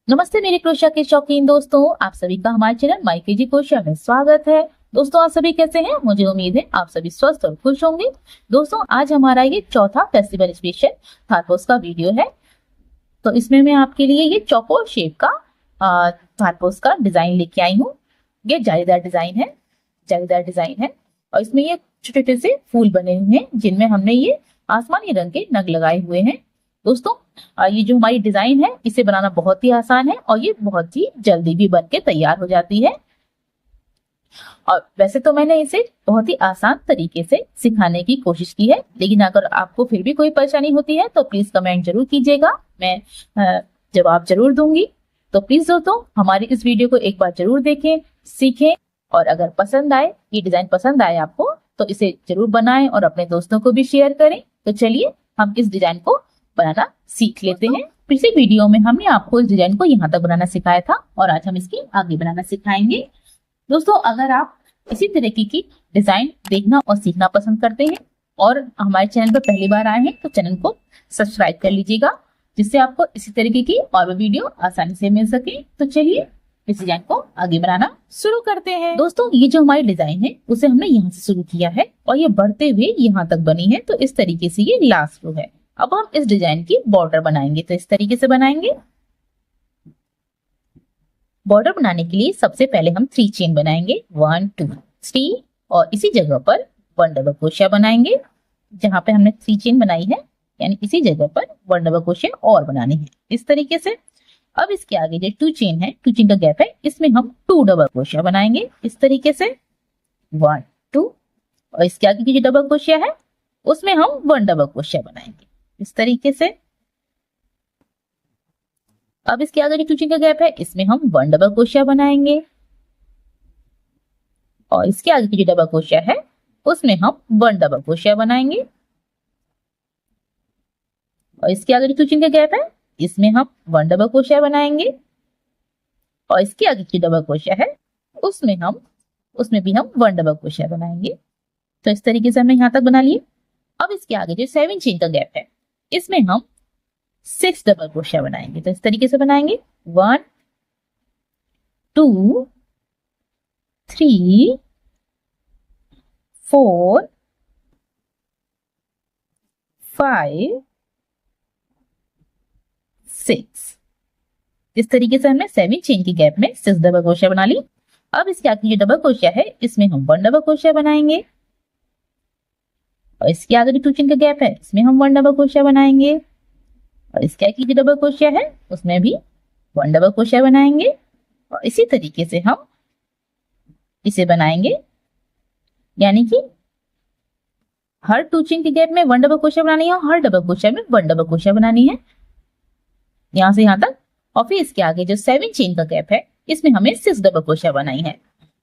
नमस्ते मेरे क्रोशिया के शौकीन दोस्तों, आप सभी का हमारे चैनल माय केजी क्रोशिया में स्वागत है। दोस्तों, आप सभी कैसे हैं? मुझे उम्मीद है आप सभी स्वस्थ और खुश होंगे। दोस्तों, आज हमारा ये चौथा फेस्टिवल स्पेशल थारपोस का वीडियो है। तो इसमें मैं आपके लिए ये चौकोर शेप का थारपोस का डिजाइन लेके आई हूँ। ये जालीदार डिजाइन है, जालीदार डिजाइन है और इसमें ये छोटे छोटे से फूल बने हुए हैं जिनमें हमने ये आसमानी रंग के नग लगाए हुए हैं। दोस्तों, ये जो हमारी डिजाइन है इसे बनाना बहुत ही आसान है और ये बहुत ही जल्दी भी बन के तैयार हो जाती है। और वैसे तो मैंने इसे बहुत ही आसान तरीके से सिखाने की कोशिश की है, लेकिन अगर आपको फिर भी कोई परेशानी होती है तो प्लीज कमेंट जरूर कीजिएगा, मैं जवाब जरूर दूंगी। तो प्लीज दोस्तों, हमारी इस वीडियो को एक बार जरूर देखें, सीखें और अगर पसंद आए, ये डिजाइन पसंद आए आपको, तो इसे जरूर बनाएं और अपने दोस्तों को भी शेयर करें। तो चलिए हम इस डिजाइन को बनाना सीख लेते हैं। पिछले वीडियो में हमने आपको इस डिजाइन को यहाँ तक बनाना सिखाया था और आज हम इसकी आगे बनाना सिखाएंगे। दोस्तों, अगर आप इसी तरीके की डिजाइन देखना और सीखना पसंद करते हैं और हमारे चैनल पर पहली बार आए हैं तो चैनल को सब्सक्राइब कर लीजिएगा, जिससे आपको इसी तरीके की और भी वीडियो आसानी से मिल सके। तो चलिए इस डिजाइन को आगे बनाना शुरू करते हैं। दोस्तों, ये जो हमारी डिजाइन है उसे हमने यहाँ से शुरू किया है और ये बढ़ते हुए यहाँ तक बनी है, तो इस तरीके से ये लास्ट रो है। अब हम इस डिजाइन की बॉर्डर बनाएंगे, तो इस तरीके से बनाएंगे। बॉर्डर बनाने के लिए सबसे पहले हम 3 चेन बनाएंगे, 1 2 3 और इसी जगह पर 1 डबल क्रोशिया बनाएंगे। जहां पे हमने 3 चेन बनाई है यानी इसी जगह पर 1 डबल क्रोशिया और बनानी है, इस तरीके से। अब इसके आगे जो 2 चेन है, 2 चेन का गैप है, इसमें हम 2 डबल क्रोशिया बनाएंगे, इस तरीके से 1 2 और इसके आगे की जो डबल क्रोशिया है उसमें हम 1 डबल क्रोशिया बनाएंगे, इस तरीके से। अब इसके आगे जो 2 चेन का गैप है इसमें हम 1 डबल क्रोशिया बनाएंगे और इसके आगे की जो डबल क्रोशिया है उसमें हम 1 डबल क्रोशिया बनाएंगे और इसके आगे जो 2 चेन का गैप है इसमें हम 1 डबल क्रोशिया बनाएंगे और इसके आगे की डबल क्रोशिया है उसमें भी हम 1 डबल क्रोशिया बनाएंगे। तो इस तरीके से हमने यहाँ तक बना लिए। अब इसके आगे जो 7 चेन का गैप है इसमें हम 6 डबल क्रोशिया बनाएंगे, तो इस तरीके से बनाएंगे 1 2 3 4 5 6। इस तरीके से हमने 7 चेन की गैप में 6 डबल क्रोशिया बना ली। अब इसके आगे जो डबल क्रोशिया है इसमें हम 1 डबल क्रोशिया बनाएंगे और इसके आगे जो 2 चेन का गैप है इसमें हम 1 डबल क्रोशिया बनाएंगे और इसके आगे जो डबल क्रोशिया है उसमें भी 1 डबल क्रोशिया बनाएंगे और इसी तरीके से हम इसे बनाएंगे, यानी कि हर 2 चेन के गैप में 1 डबल क्रोशिया बनानी है और हर डबल क्रोशिया में 1 डबल क्रोशिया बनानी है, यहां से यहां तक। और फिर इसके आगे जो 7 चेन का गैप है इसमें हमें 6 डबल क्रोशिया बनाई है,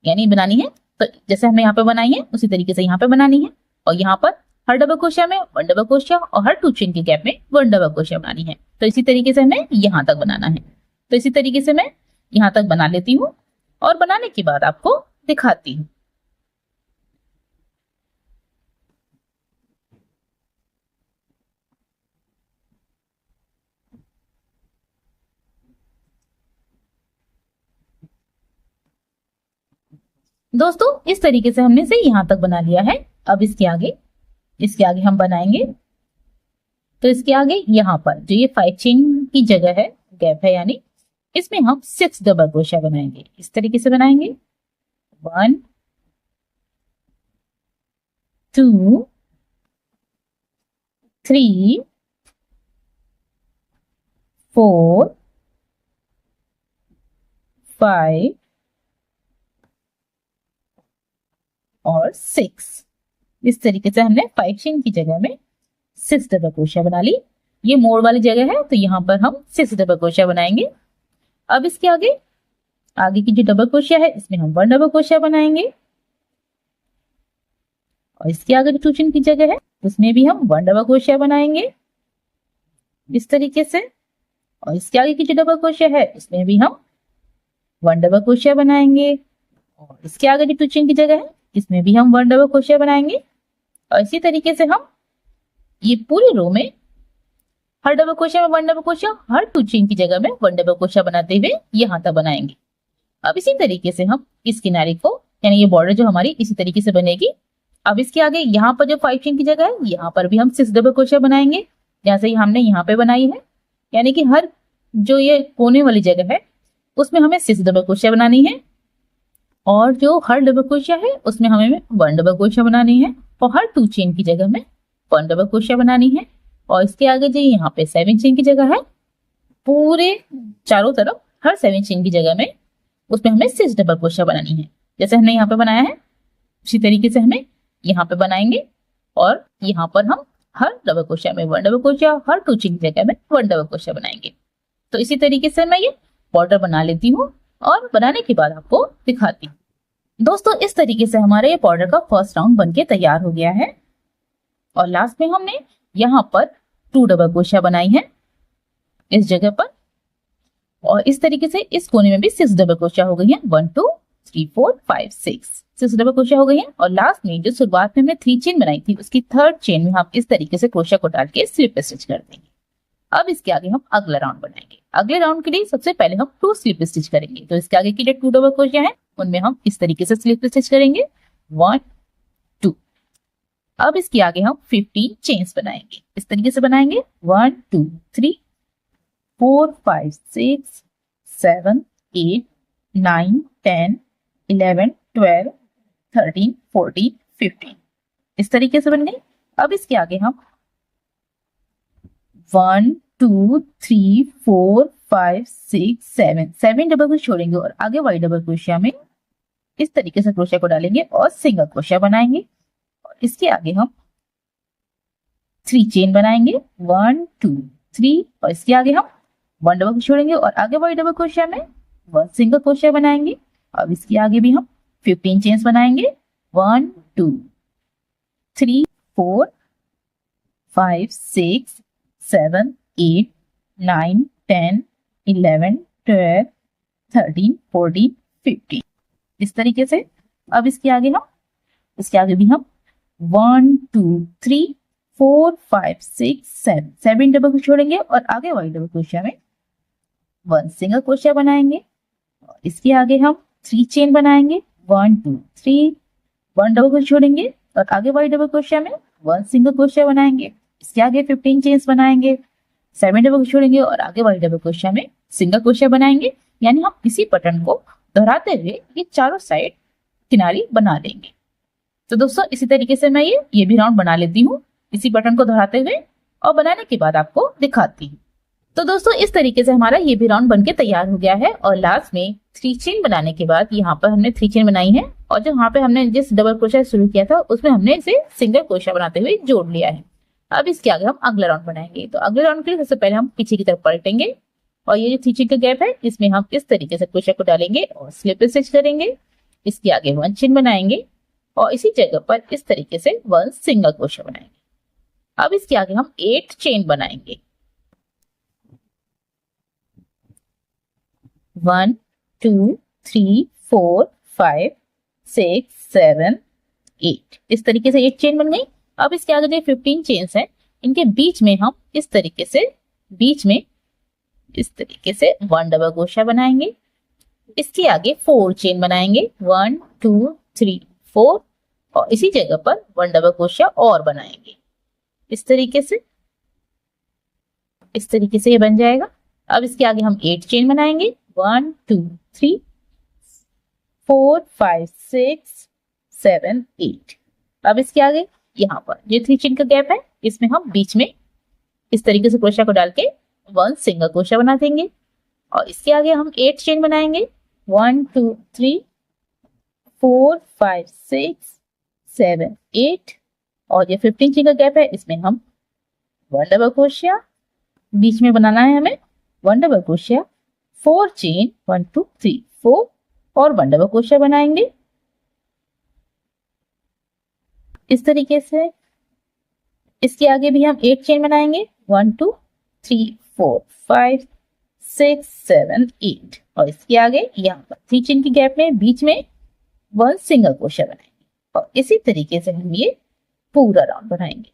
यानी बनानी है। तो जैसे हमने यहाँ पे बनाई है उसी तरीके से यहाँ पे बनानी है और यहाँ पर हर डबल क्रोशिया में 1 डबल क्रोशिया और हर 2 चेन के गैप में 1 डबल क्रोशिया बनानी है। तो इसी तरीके से हमें यहाँ तक बनाना है। तो इसी तरीके से मैं यहाँ तक बना लेती हूँ और बनाने के बाद आपको दिखाती हूँ। दोस्तों, इस तरीके से हमने इसे यहाँ तक बना लिया है। अब इसके आगे हम बनाएंगे। तो इसके आगे यहाँ पर जो ये 5 चेन की जगह है, गैप है, यानी इसमें हम 6 डबल क्रोशिया बनाएंगे, इस तरीके से बनाएंगे 1 2 3 4 5 और 6। इस तरीके से हमने 5 चेन की जगह में 6 डबल क्रोशिया बना ली। ये मोड़ वाली जगह है तो यहाँ पर हम 6 डबल क्रोशिया बनाएंगे। अब इसके आगे की जो डबल क्रोशिया है इसमें हम 1 डबल क्रोशिया बनाएंगे और इसके आगे जो 2 चेन की जगह है उसमें भी हम 1 डबल क्रोशिया बनाएंगे, इस तरीके से। और इसके आगे की जो डबल क्रोशिया है इसमें भी हम 1 डबल क्रोशिया बनाएंगे और इसके आगे जो 2 चेन की जगह है इसमें भी हम 1 डबल क्रोशिया बनाएंगे और इसी तरीके से हम ये पूरी रो में हर डबल क्रोशिया में 1 डबल क्रोशिया, हर 2 चेन की जगह में 1 डबल क्रोशिया बनाते हुए यहाँ तक बनाएंगे। अब इसी तरीके से हम इस किनारे को, यानी ये बॉर्डर जो हमारी इसी तरीके से बनेगी। अब इसके आगे यहाँ पर जो 5 चेन की जगह है, यहाँ पर भी हम 6 डबल क्रोशिया बनाएंगे, जैसे ही हमने यहाँ पे बनाई है। यानी कि हर जो ये कोने वाली जगह है उसमें हमें 6 डबल क्रोशिया बनानी है, और जो हर डबल क्रोशिया है उसमें हमें 1 डबल क्रोशिया बनानी है, और हर 2 चेन की जगह में 1 डबल क्रोशिया बनानी है। और इसके आगे जो यहाँ पे 7 चेन की जगह है, पूरे चारों तरफ हर 7 चेन की जगह में उसमें हमें 6 डबल क्रोशिया बनानी है। जैसे हमने यहाँ पे बनाया है उसी तरीके से हमें यहाँ पे बनाएंगे, और यहाँ पर हम हर डबल क्रोशिया में 1 डबल क्रोशिया, हर 2 चेन की जगह में 1 डबल क्रोशिया बनाएंगे। तो इसी तरीके से मैं ये बॉर्डर बना लेती हूँ और बनाने के बाद आपको दिखाती हूँ। दोस्तों इस तरीके से हमारे ये बॉर्डर का फर्स्ट राउंड बनके तैयार हो गया है, और लास्ट में हमने यहाँ पर 2 डबल क्रोशिया बनाई है इस जगह पर, और इस तरीके से इस कोने में भी 6 डबल क्रोशिया हो गई है। 1 2 3 4 5 6 डबल क्रोशिया हो गई है। और लास्ट में जो शुरुआत में हमने 3 चेन बनाई थी उसकी 3rd चेन में हम इस तरीके से क्रोशिया को डाल के स्लिप स्टिच कर देंगे। अब इसके आगे हम अगला राउंड बनाएंगे। अगले राउंड के लिए सबसे पहले हम 2 स्लिप स्टिच करेंगे। तो इसके आगे के लिए 2 डबल क्रोशिया है, उनमें हम इस तरीके से स्लिप स्टिच करेंगे 1 2। अब इसके आगे हम 15 चेन्स बनाएंगे, इस तरीके से बनाएंगे 1 2 3 4 5 6 7 8 9 10 11 12 13 14 15 इस तरीके से बन गई। अब इसके आगे हम 1 2 3 4 5 6 7 डबल क्रोशिया छोड़ेंगे और आगे वाली डबल क्रोशिया में इस तरीके से क्रोशिया को डालेंगे और सिंगल क्रोशिया बनाएंगे। और इसके आगे हम 3 चेन बनाएंगे 1 2 3, और इसके आगे हम 1 डबल क्रोशिया छोड़ेंगे और आगे वाली डबल क्रोशिया में 1 सिंगल क्रोशिया बनाएंगे। अब इसके आगे भी हम 15 चेन्स बनाएंगे 1 2 3 4 5 6 7 8 9 10 11 12 13 14 15 इस तरीके से। अब इसके आगे भी हम 1 2 3 4 5 6 7 डबल क्रोशिया छोड़ेंगे और आगे वाली डबल क्रोशिया में 1 सिंगल क्रोशिया बनाएंगे। और इसके आगे हम 3 चेन बनाएंगे 1 2 3, 1 डबल क्रोशिया छोड़ेंगे और आगे वाली डबल क्रोशिया में 1 सिंगल क्रोशिया बनाएंगे। इसके आगे 15 चेन्स बनाएंगे, 7 डबल क्रोशिया छोड़ेंगे और आगे वाली डबल क्रोशिया में सिंगल क्रोशिया बनाएंगे। यानी हम इसी पैटर्न को दोहराते हुए ये चारों साइड किनारी बना लेंगे। तो दोस्तों इसी तरीके से मैं ये भी राउंड बना लेती हूँ इसी पैटर्न को दोहराते हुए, और बनाने के बाद आपको दिखाती हूँ। तो दोस्तों इस तरीके से हमारा ये भी राउंड बनके तैयार हो गया है। और लास्ट में 3 चेन बनाने के बाद यहाँ पर हमने 3 चेन बनाई है, और जो यहाँ पे हमने जिस डबल क्रोशिया शुरू किया था उसमें हमने इसे सिंगल क्रोशिया बनाते हुए जोड़ लिया है। अब इसके आगे हम अगला राउंड बनाएंगे। तो अगले राउंड के लिए सबसे पहले हम पीछे की तरफ पलटेंगे, और ये जो 3 चेन का गैप है इसमें हम इस तरीके से क्रोशिया को डालेंगे और स्लिप स्टिच करेंगे। इसके आगे 1 चेन बनाएंगे और इसी जगह पर इस तरीके से 1 सिंगल क्रोशिया बनाएंगे। अब इसके आगे हम 8 चेन बनाएंगे 1 2 3 4 5 6 7 8 इस तरीके से 8 चेन बन गई। अब इसके आगे जो 15 चेन्स हैं इनके बीच में हम इस तरीके से 1 डबल क्रोशिया बनाएंगे। इसके आगे 4 चेन बनाएंगे 1 2 3 4, और इसी जगह पर 1 डबल क्रोशिया और बनाएंगे इस तरीके से ये बन जाएगा। अब इसके आगे हम 8 चेन बनाएंगे 1 2 3 4 5 6 7 8। अब इसके आगे यहाँ पर जो 3 चेन का गैप है इसमें हम बीच में इस तरीके से क्रोशिया को डाल के 1 सिंगल क्रोशिया बना देंगे। और इसके आगे हम 8 चेन बनाएंगे 1 2 3 4 5 6 7 8, और ये 15 चेन का गैप है इसमें हम 1 डबल क्रोशिया बीच में बनाना है हमें, 1 डबल क्रोशिया 4 चेन 1 2 3 4 और 1 डबल क्रोशिया बनाएंगे इस तरीके से। इसके आगे भी हम 8 चेन बनाएंगे 1 2 3 4 5 6 7 8, और इसके आगे यहाँ पर 3 चेन की गैप में बीच में 1 सिंगल क्रोशिया बनाएंगे। और इसी तरीके से हम ये पूरा राउंड बनाएंगे।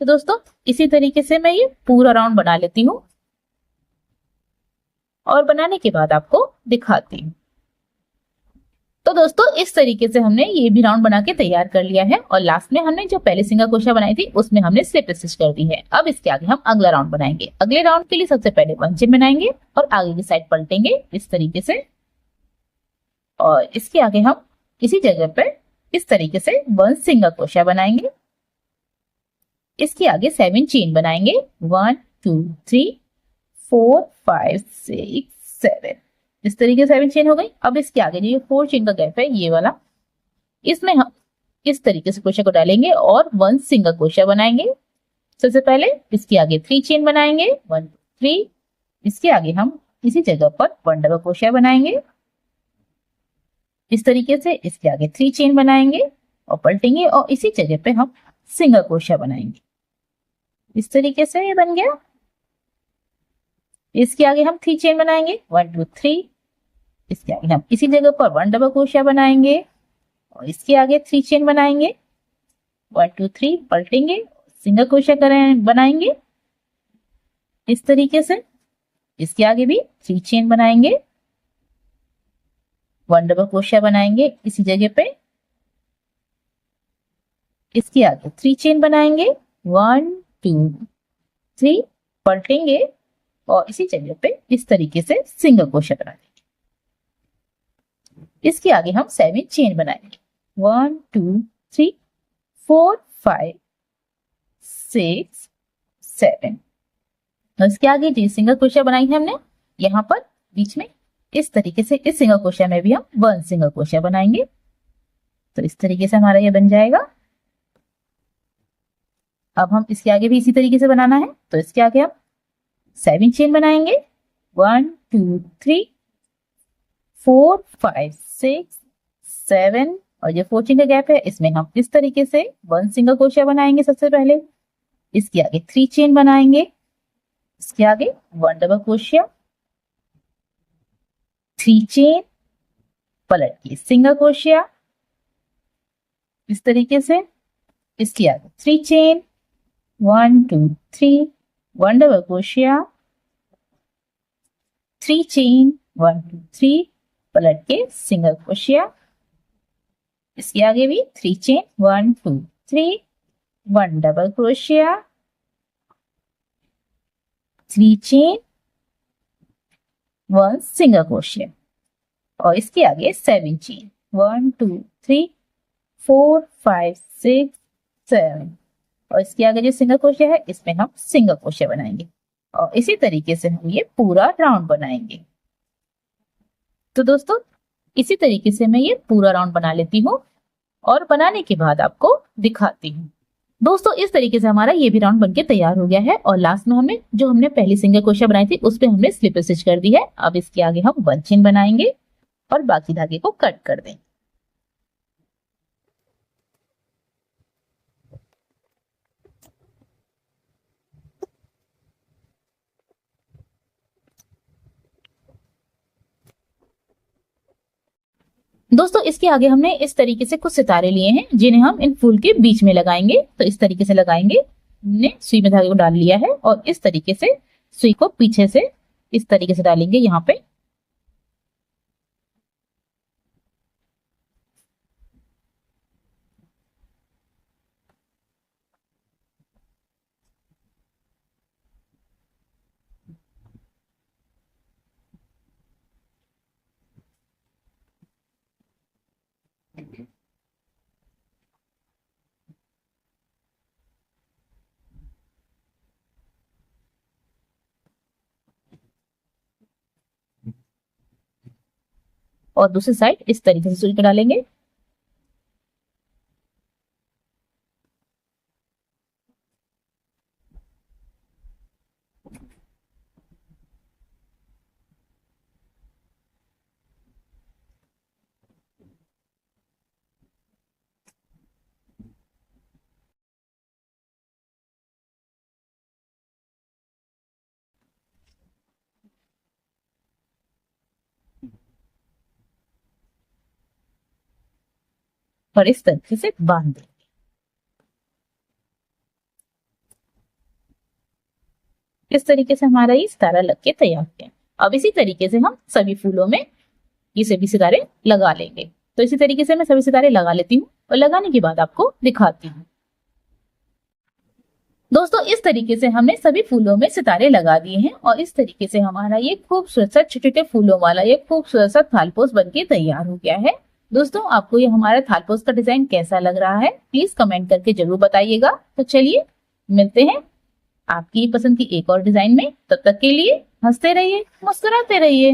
तो दोस्तों इसी तरीके से मैं ये पूरा राउंड बना लेती हूँ और बनाने के बाद आपको दिखाती हूँ। तो दोस्तों इस तरीके से हमने ये भी राउंड बना के तैयार कर लिया है और लास्ट में हमने जो पहले सिंगल क्रोशिया बनाई थी उसमें हमने स्लिप स्टिच कर दी है। अब इसके आगे हम अगला राउंड बनाएंगे। अगले राउंड के लिए सबसे पहले 1 चेन बनाएंगे और आगे की साइड पलटेंगे इस तरीके से, और इसके आगे हम इसी जगह पे इस तरीके से 1 सिंगल क्रोशिया बनाएंगे। इसके आगे 7 चेन बनाएंगे, 1 2 3 4 5 6 7। इस तरीके से 7 चेन हो गई। अब इसके आगे जो 4 चेन का गैप है ये वाला, इसमें हम इस तरीके से क्रोशिया को डालेंगे और 1 सिंगल क्रोशिया बनाएंगे। सबसे पहले इसके आगे 3 चेन बनाएंगे, 1 3। इसके आगे हम इसी जगह पर 1 डबल क्रोशिया बनाएंगे इस तरीके से। इसके आगे 3 चेन बनाएंगे और पलटेंगे और इसी जगह पे हम सिंगल क्रोशिया बनाएंगे इस तरीके से। ये बन गया। इसके आगे हम 3 चेन बनाएंगे, 1 2 3। इसके आगे हम इसी जगह पर 1 डबल क्रोशिया बनाएंगे और इसके आगे 3 चेन बनाएंगे, 1 2 3, पलटेंगे, सिंगल क्रोशिया बनाएंगे इस तरीके से। इसके आगे भी 3 चेन बनाएंगे, 1 डबल क्रोशिया बनाएंगे इसी जगह पे। इसके आगे 3 चेन बनाएंगे, 1 2 3, पलटेंगे और इसी जगह पे इस तरीके से सिंगल क्रोशिया बना देंगे। इसके आगे हम 7 चेन बनाएंगे, 1 2 3 4 5 6 7। और इसके आगे जो सिंगल क्रोशिया बनाई है हमने यहाँ पर बीच में इस तरीके से, इस सिंगल क्रोशिया में भी हम 1 सिंगल क्रोशिया बनाएंगे। तो इस तरीके से हमारा ये बन जाएगा। अब हम इसके आगे भी इसी तरीके से बनाना है। तो इसके आगे हम 7 चेन बनाएंगे, 1 2 3 4 5 6 7। और जो 4 चेन का गैप है इसमें हम इस तरीके से 1 सिंगल क्रोशिया बनाएंगे सबसे पहले। इसके आगे 3 चेन बनाएंगे, इसके आगे 1 डबल क्रोशिया, 3 चेन, पलट के सिंगल क्रोशिया इस तरीके से। इसके आगे 3 चेन, 1 2 3, 1 डबल क्रोशिया, 3 चेन, 1 2 3, पलट के सिंगल क्रोशिया। इसके आगे भी 3 chain, 1 2 3, 1 double crochet, 3 chain, 1 single crochet. और इसके आगे 7 चेन, 1 2 3 4 5 6 7। और इसके आगे जो सिंगल क्रोशिया है इसमें हम सिंगल क्रोशिया बनाएंगे और इसी तरीके से हम ये पूरा राउंड बनाएंगे। तो दोस्तों इसी तरीके से मैं ये पूरा राउंड बना लेती हूँ और बनाने के बाद आपको दिखाती हूँ। दोस्तों इस तरीके से हमारा ये भी राउंड बनके तैयार हो गया है और लास्ट में हमने पहली सिंगल क्रोशिया बनाई थी उस पे हमने स्लिप स्टिच कर दी है। अब इसके आगे हम 1 चेन बनाएंगे और बाकी धागे को कट कर देंगे। दोस्तों इसके आगे हमने इस तरीके से कुछ सितारे लिए हैं जिन्हें हम इन फूल के बीच में लगाएंगे। तो इस तरीके से लगाएंगे। हमने सुई में धागे को डाल लिया है और इस तरीके से सुई को पीछे से इस तरीके से डालेंगे यहाँ पे। और दूसरी साइड इस तरीके से सुई को डालेंगे। और इस तरीके से बांध देंगे। इस तरीके से हमारा ये सितारा लग के तैयार है। अब इसी तरीके से हम सभी फूलों में ये सभी सितारे लगा लेंगे। तो इसी तरीके से मैं सभी सितारे लगा लेती हूँ और लगाने के बाद आपको दिखाती हूँ। दोस्तों इस तरीके से हमने सभी फूलों में सितारे लगा दिए हैं और इस तरीके से हमारा ये खूबसूरत सा छोटे छोटे फूलों वाला ये खूबसूरत सा थालपोस बनके तैयार हो गया है। दोस्तों आपको ये हमारा थालपोस का डिजाइन कैसा लग रहा है प्लीज कमेंट करके जरूर बताइएगा। तो चलिए मिलते हैं आपकी पसंद की एक और डिजाइन में। तब तक के लिए हंसते रहिए, मुस्कुराते रहिए।